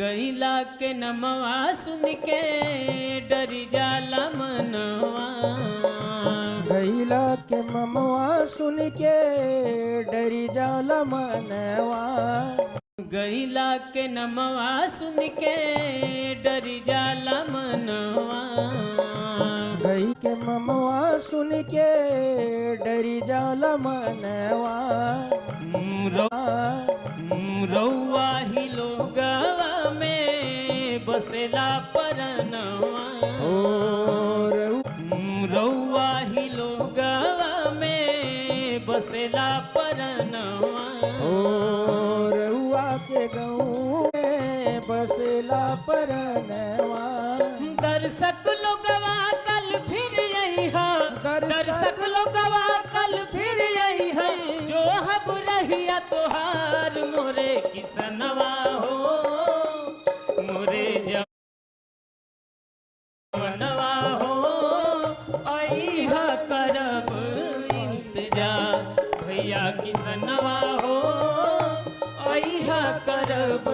गईला के नमवा सुन के डरी जाला मनवा। गईला के ममवा सुन के डरी जाला मनवा। गईला के नमवा सुन के डरी जाला मनवा। गई के ममवा सुन के डरी जाला मनवा। रउआ ही लोगवा में बसेला परनवा। रउआ ही लोगवा में बसेला परनवा। रउआ के गाँव में बसेला परनवा। दर्शक लोगवा कल फिर यही है। दर्शक लोगवा कल फिर यही है। जो हब रहिया तोहार मोरे किसनवा हो। मोरे जवनवा हो। अइहा करब इंतजार भैया किसनवा हो। अइहा करब